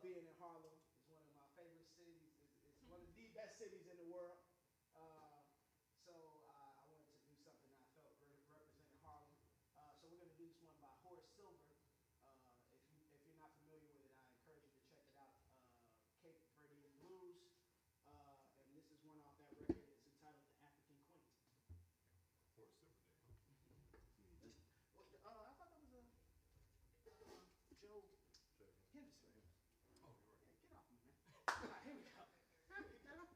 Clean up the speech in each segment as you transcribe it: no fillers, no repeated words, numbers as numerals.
being in Harlem. It's one of my favorite cities. It's one of the best cities in the world. So I wanted to do something that I felt represented Harlem. So we're going to do this one by Horace Silver. If you're not familiar with it, I encourage you to check it out. Cape Verdean Blues. And this is one off that record. It's entitled The African Queen. Horace Silver Day, huh? I thought that was a Joe Henderson. Oh, you're right. Yeah, get off me, man. All right, here we go. Here we go.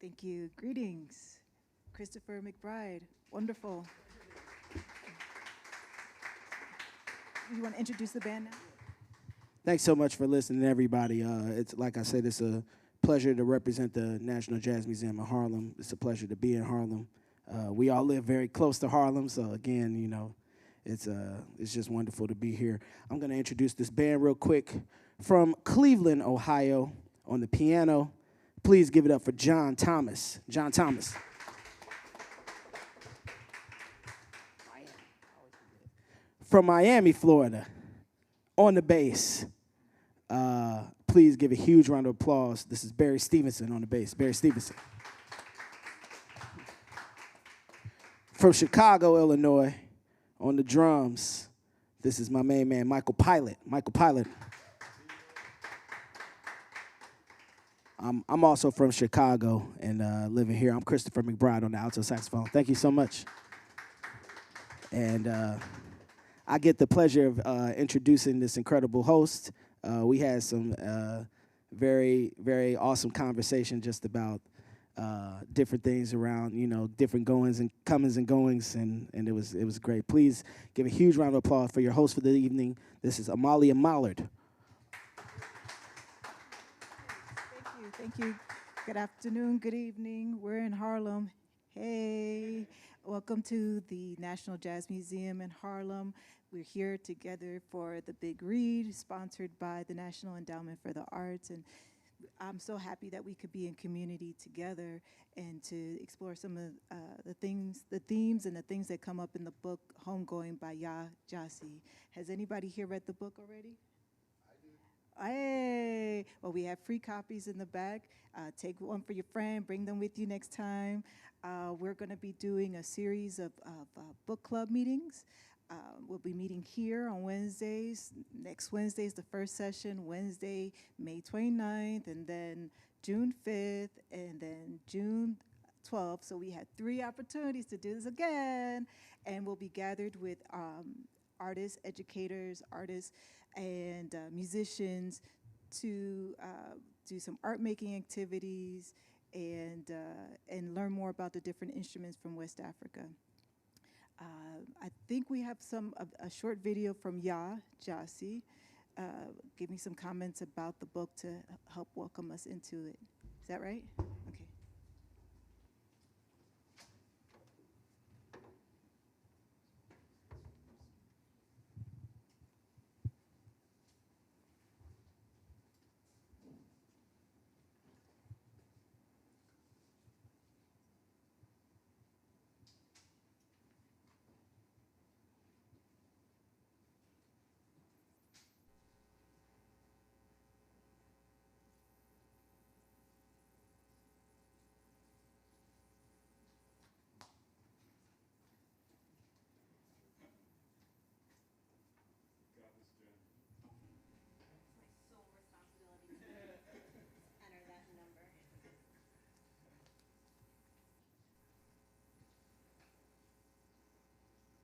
Thank you. Greetings, Christopher McBride. Wonderful. You want to introduce the band now? Thanks so much for listening, everybody. It's like I said, it's a pleasure to represent the National Jazz Museum of Harlem. It's a pleasure to be in Harlem. We all live very close to Harlem, so again, you know, it's just wonderful to be here. I'm going to introduce this band real quick from Cleveland, Ohio, on the piano. Please give it up for John Thomas. John Thomas. From Miami, Florida, on the bass. Please give a huge round of applause. This is Barry Stevenson on the bass. Barry Stevenson. From Chicago, Illinois, on the drums, this is my main man, Michael Pilot. Michael Pilot. I'm also from Chicago and living here. I'm Christopher McBride on the alto saxophone. Thank you so much. And I get the pleasure of introducing this incredible host. We had some very, very awesome conversation just about different things around, you know, different goings and comings and goings, and it was great. Please give a huge round of applause for your host for the evening. This is Amalia Mallard. Thank you. Good afternoon, good evening. We're in Harlem. Hey, welcome to the National Jazz Museum in Harlem. We're here together for the Big Read, sponsored by the National Endowment for the Arts. And I'm so happy that we could be in community together and to explore some of the themes and the things that come up in the book, Homegoing by Yaa Gyasi. Has anybody here read the book already? Hey, well, we have free copies in the back. Take one for your friend, bring them with you next time. We're going to be doing a series of book club meetings. We'll be meeting here on Wednesdays. Next Wednesday is the first session, Wednesday, May 29th, and then June 5th, and then June 12th. So we had 3 opportunities to do this again, and we'll be gathered with artists, educators, and musicians to do some art making activities and learn more about the different instruments from West Africa. I think we have a short video from Yaa Gyasi. Give me some comments about the book to help welcome us into it. Is that right? Okay.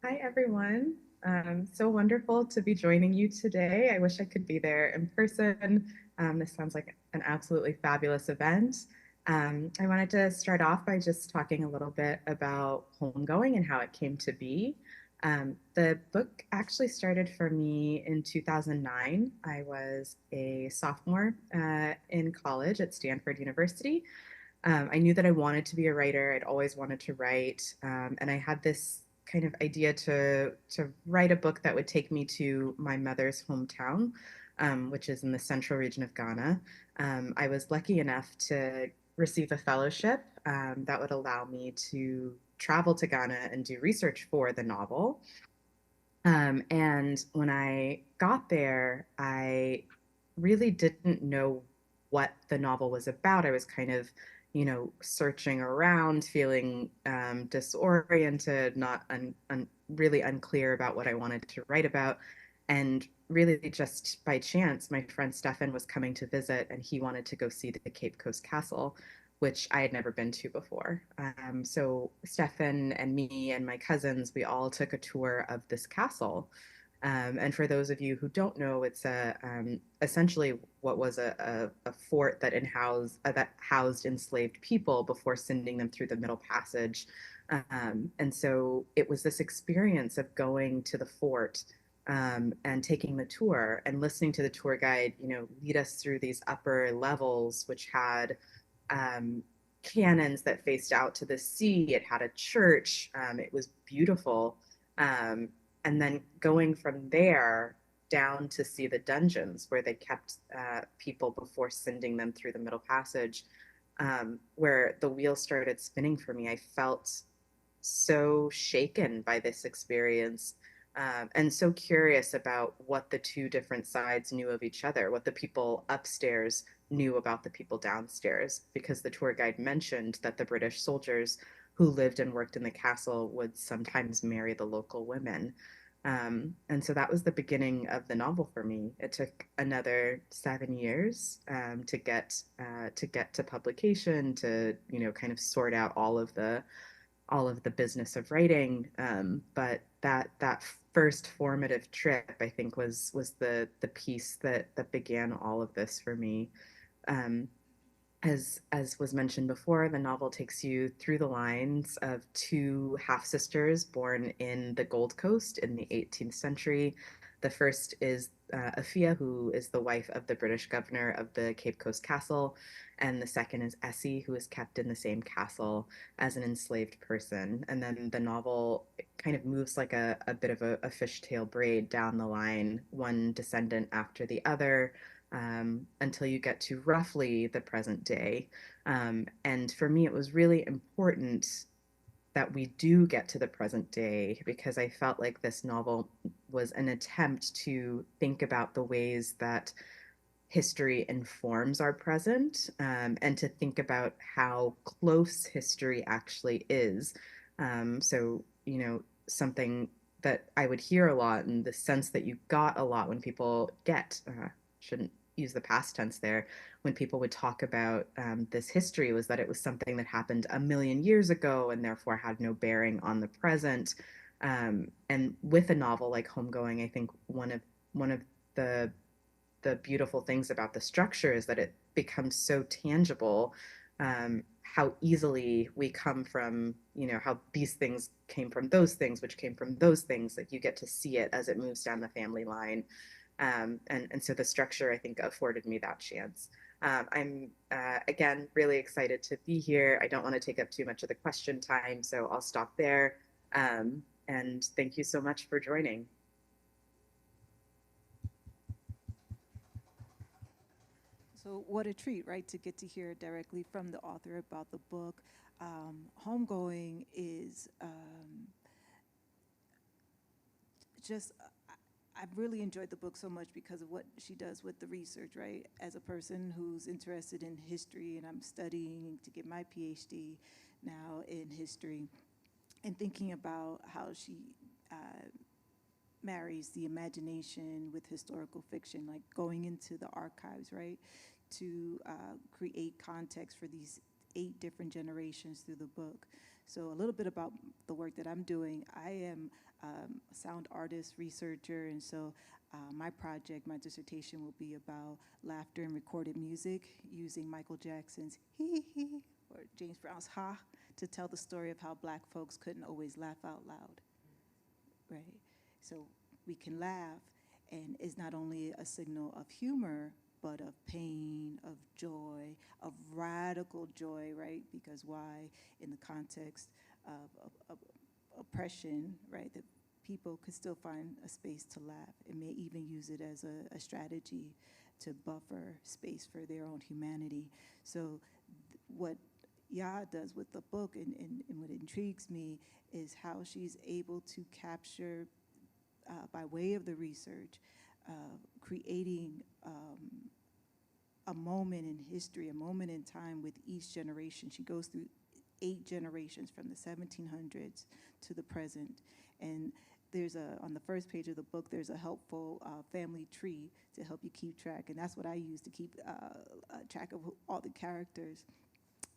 Hi, everyone. So wonderful to be joining you today. I wish I could be there in person. This sounds like an absolutely fabulous event. I wanted to start off by just talking a little bit about Homegoing and how it came to be. The book actually started for me in 2009. I was a sophomore in college at Stanford University. I knew that I wanted to be a writer. I'd always wanted to write, and I had this kind of idea to write a book that would take me to my mother's hometown, which is in the central region of Ghana. I was lucky enough to receive a fellowship that would allow me to travel to Ghana and do research for the novel. And when I got there, I really didn't know what the novel was about. I was kind of searching around, feeling disoriented, not really unclear about what I wanted to write about. And really just by chance, my friend Stefan was coming to visit and he wanted to go see the Cape Coast Castle, which I had never been to before. So Stefan and me and my cousins, we all took a tour of this castle. And for those of you who don't know, it's essentially what was a fort that housed enslaved people before sending them through the Middle Passage. And so it was this experience of going to the fort and taking the tour and listening to the tour guide, lead us through these upper levels, which had um, cannons that faced out to the sea. It had a church. It was beautiful. Um, and then going from there down to see the dungeons where they kept people before sending them through the Middle Passage, where the wheel started spinning for me. I felt so shaken by this experience, and so curious about what the two different sides knew of each other, what the people upstairs knew about the people downstairs, because the tour guide mentioned that the British soldiers who lived and worked in the castle would sometimes marry the local women. And so that was the beginning of the novel for me. It took another 7 years to get to publication, to kind of sort out all of the business of writing. But that first formative trip, I think, was the piece that began all of this for me. Um, as was mentioned before, the novel takes you through the lines of two half sisters born in the Gold Coast in the 18th century. The first is Afia, who is the wife of the British governor of the Cape Coast Castle, and the second is Essie, who is kept in the same castle as an enslaved person. And then the novel kind of moves like a bit of a fishtail braid down the line, one descendant after the other, until you get to roughly the present day. And for me, it was really important that we do get to the present day, because I felt like this novel was an attempt to think about the ways that history informs our present, and to think about how close history actually is. Something that I would hear a lot, and the sense that you got a lot when people shouldn't use the past tense there, when people would talk about this history, was that it was something that happened a million years ago and therefore had no bearing on the present. And with a novel like Homegoing, I think one of the the beautiful things about the structure is that it becomes so tangible, how easily we come from, how these things came from those things, which came from those things, that you get to see it as it moves down the family line. And so the structure, I think, afforded me that chance. I'm, again, really excited to be here. I don't want to take up too much of the question time, so I'll stop there. And thank you so much for joining. So what a treat, right, to get to hear directly from the author about the book. Homegoing is just, I've really enjoyed the book so much because of what she does with the research, right? As a person who's interested in history, and I'm studying to get my PhD now in history, and thinking about how she marries the imagination with historical fiction, like going into the archives, right, to create context for these 8 different generations through the book. So a little bit about the work that I'm doing. I am a sound artist, researcher, and so my project, my dissertation will be about laughter in recorded music using Michael Jackson's hee hee hee or James Brown's ha to tell the story of how Black folks couldn't always laugh out loud, right? So we can laugh, and it's not only a signal of humor, but of pain, of joy, of radical joy, right? Because why, in the context of oppression, right, that people could still find a space to laugh, and may even use it as a strategy to buffer space for their own humanity. So what Yaa does with the book, and what intrigues me, is how she's able to capture, by way of the research, creating a moment in history, a moment in time with each generation. She goes through 8 generations from the 1700s to the present. And there's on the first page of the book, there's a helpful family tree to help you keep track. And that's what I use to keep track of all the characters.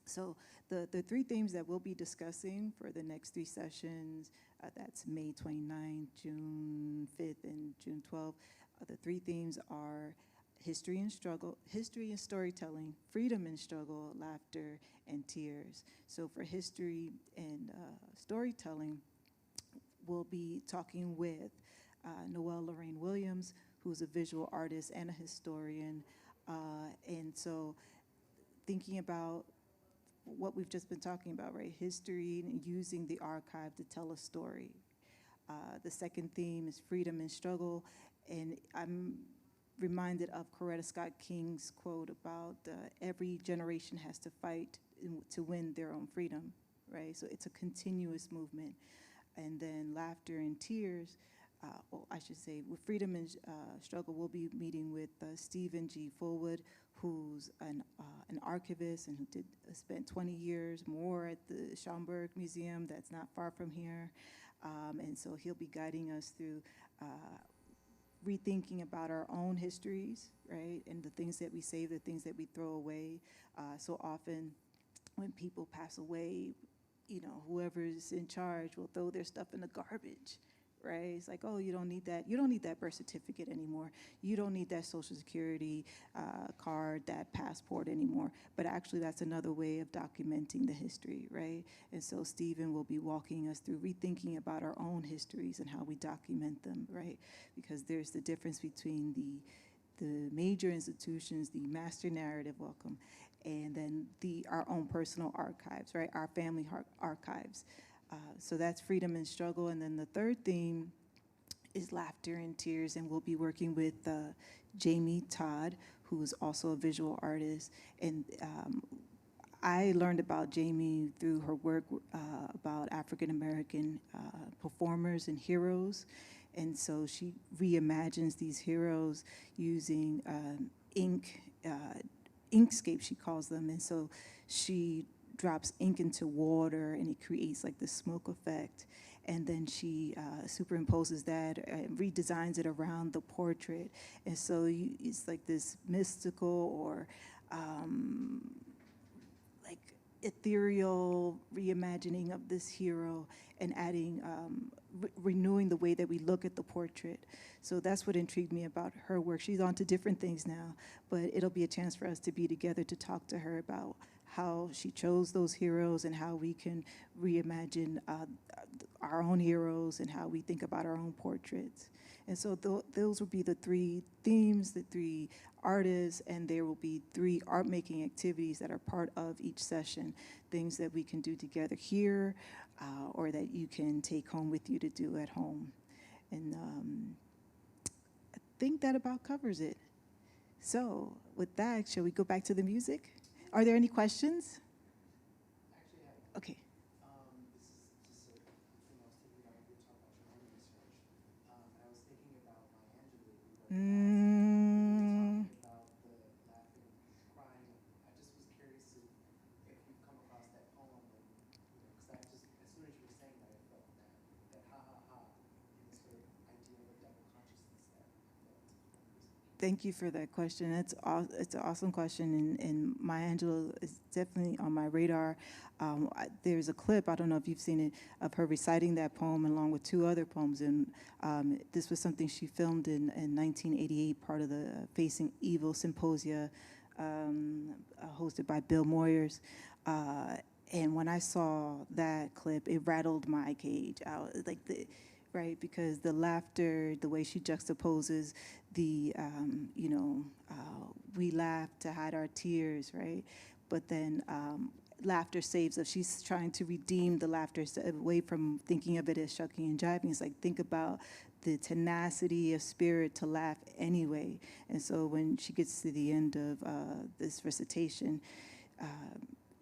So the three themes that we'll be discussing for the next three sessions, that's May 29th, June 5th, and June 12th. The three themes are history and struggle, history and storytelling, freedom and struggle, laughter and tears. So for history and storytelling, we'll be talking with Noelle Lorraine Williams, who's a visual artist and a historian. And so thinking about what we've just been talking about, right? History and using the archive to tell a story. The second theme is freedom and struggle. And I'm reminded of Coretta Scott King's quote about every generation has to fight to win their own freedom, right? So it's a continuous movement. And then laughter and tears, I should say, with freedom and struggle, we'll be meeting with Stephen G. Fullwood, who's an archivist and who spent 20 years more at the Schomburg Museum that's not far from here. And so he'll be guiding us through rethinking about our own histories, right? And the things that we save, the things that we throw away. So often when people pass away, you know, whoever's in charge will throw their stuff in the garbage, right? It's like, oh, you don't need that. You don't need that birth certificate anymore. You don't need that Social Security card, that passport anymore. But actually, that's another way of documenting the history, right? And so Stephen will be walking us through rethinking about our own histories and how we document them, right? Because there's the difference between the major institutions, the master narrative, welcome, and then our own personal archives, right? Our family archives. So that's freedom and struggle. And then the third theme is laughter and tears. And we'll be working with Jamie Todd, who is also a visual artist. And I learned about Jamie through her work about African-American performers and heroes. And so she reimagines these heroes using inkscape, she calls them. And so she drops ink into water and it creates like this smoke effect. And then she superimposes that and redesigns it around the portrait. And so it's like this mystical or like ethereal reimagining of this hero and adding, renewing the way that we look at the portrait. So that's what intrigued me about her work. She's on to different things now, but it'll be a chance for us to be together to talk to her about how she chose those heroes and how we can reimagine our own heroes and how we think about our own portraits. And so those will be the three themes, the three artists, and there will be three art-making activities that are part of each session, things that we can do together here or that you can take home with you to do at home. And I think that about covers it. So with that, shall we go back to the music? Are there any questions? Actually, I have Okay. This is just a thing I was thinking about when you were talking about your own research. And I was thinking about Maya Angelou. Mm. Talking about the laughing, crying. I just was curious if you've come across that poem, and because I just, as soon as you were saying that, I felt that ha ha ha, and the sort of idea of a double consciousness that I felt. Thank you for that question. It's an awesome question, and Maya Angelou is definitely on my radar. There's a clip, I don't know if you've seen it, of her reciting that poem along with two other poems, and this was something she filmed in 1988, part of the Facing Evil Symposia hosted by Bill Moyers. And when I saw that clip, it rattled my cage. Right, because the laughter, the way she juxtaposes the, we laugh to hide our tears, right? But then laughter saves us. She's trying to redeem the laughter away from thinking of it as shucking and jiving. It's like, think about the tenacity of spirit to laugh anyway. And so when she gets to the end of this recitation,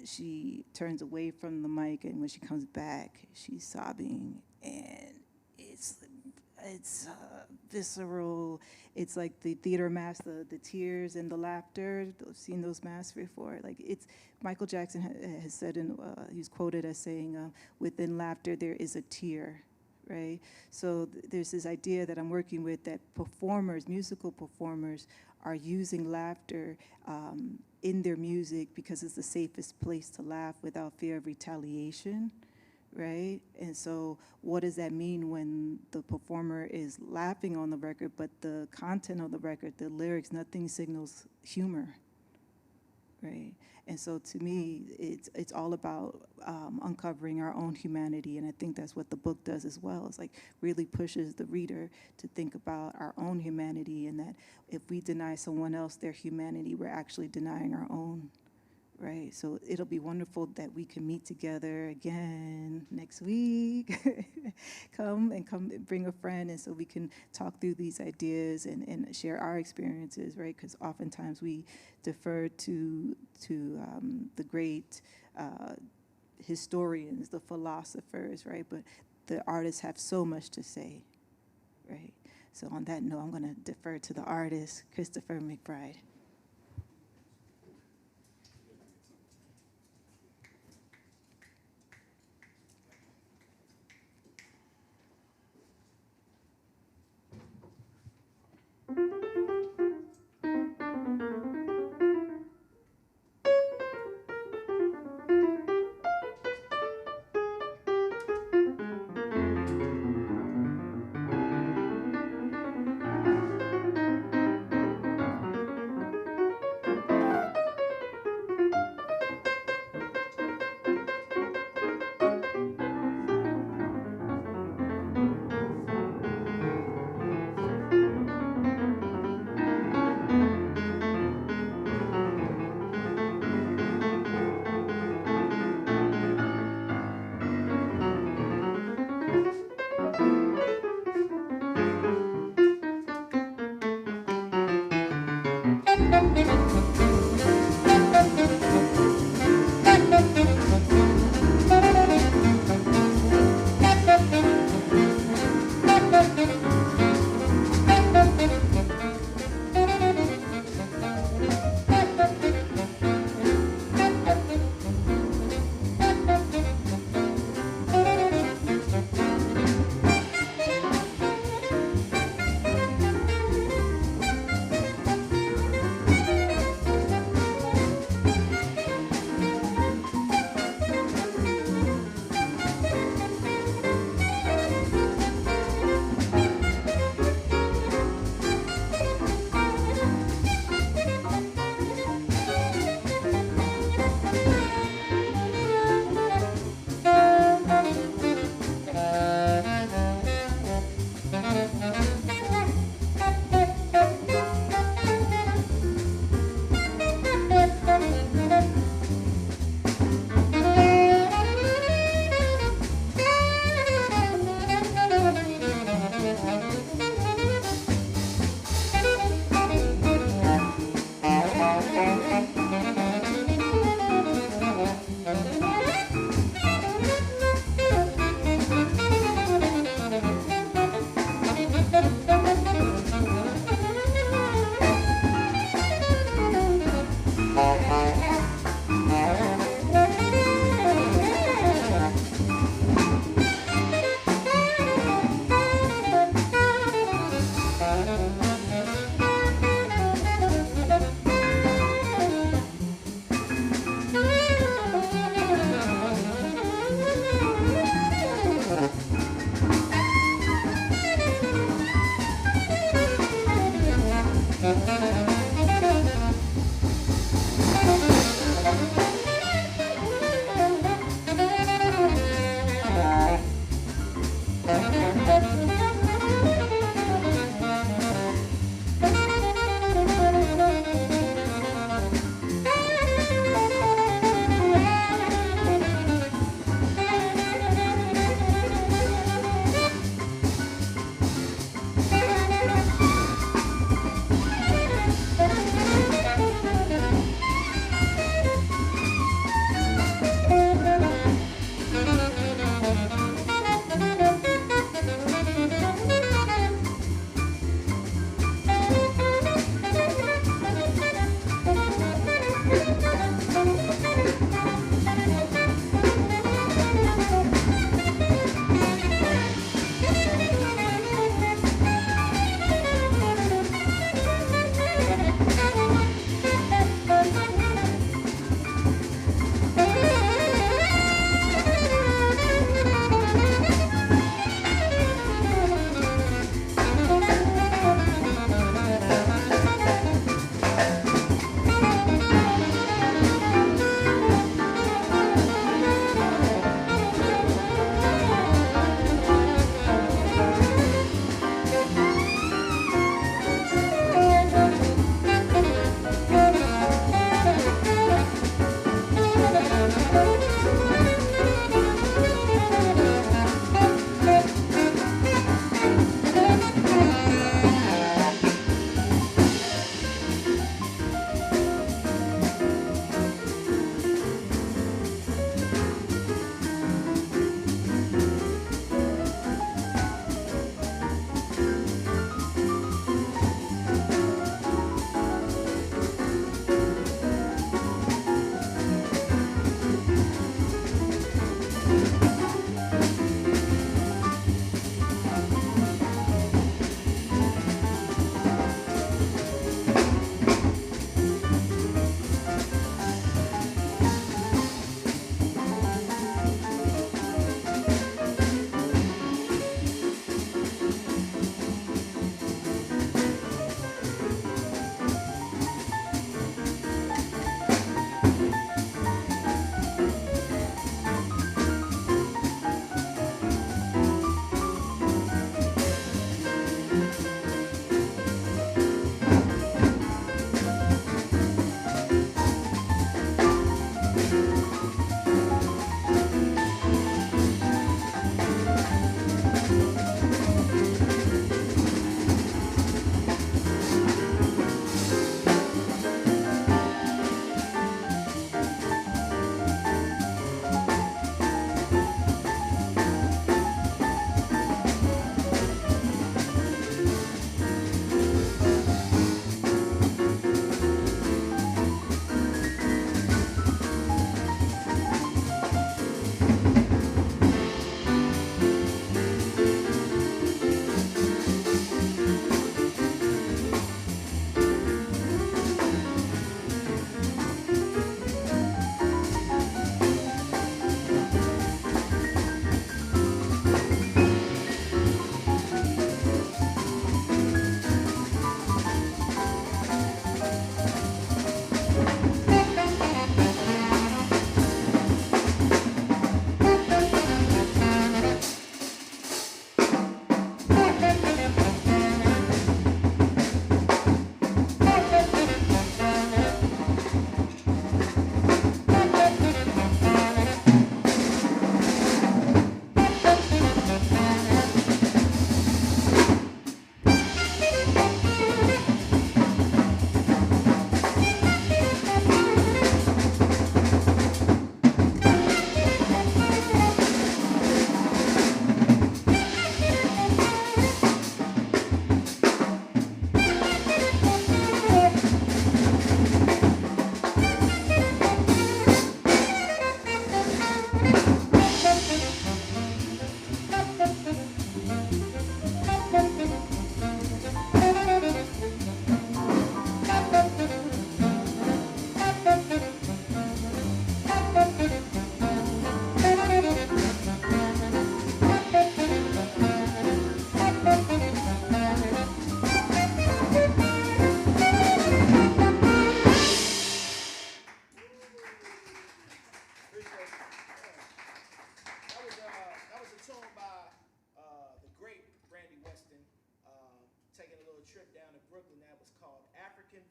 she turns away from the mic, and when she comes back, she's sobbing, and it's visceral. It's like the theater mask, the tears and the laughter. I've seen those masks before. Like, it's Michael Jackson has said, and he's quoted as saying, "Within laughter there is a tear," right? So there's this idea that I'm working with that performers, musical performers, are using laughter in their music because it's the safest place to laugh without fear of retaliation, right? And so what does that mean when the performer is laughing on the record, but the content of the record, the lyrics, nothing signals humor, right? And so to me, it's all about uncovering our own humanity, and I think that's what the book does as well. It's like really pushes the reader to think about our own humanity, and that if we deny someone else their humanity, we're actually denying our own, right? So it'll be wonderful that we can meet together again next week. come and bring a friend, and so we can talk through these ideas and share our experiences, right? Because oftentimes we defer to the great historians, the philosophers, right? But the artists have so much to say, right? So on that note, I'm going to defer to the artist, Christopher McBride.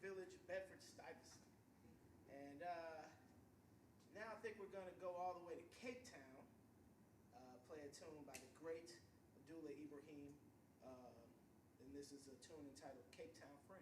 Village, Bedford-Stuyvesant. And now I think we're going to go all the way to Cape Town, play a tune by the great Abdullah Ibrahim, and this is a tune entitled Cape Town Fringe.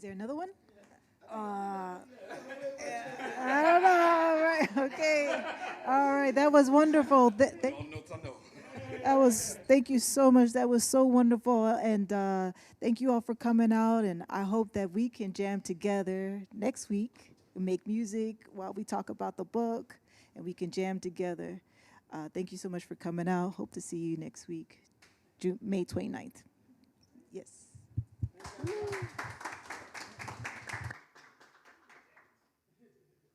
there another one? I don't know. All right. Okay. All right. That was wonderful. Thank you so much. That was so wonderful. And thank you all for coming out. And I hope that we can jam together next week and make music while we talk about the book, and we can jam together. Thank you so much for coming out. Hope to see you next week, May 29th. Yes. Woo.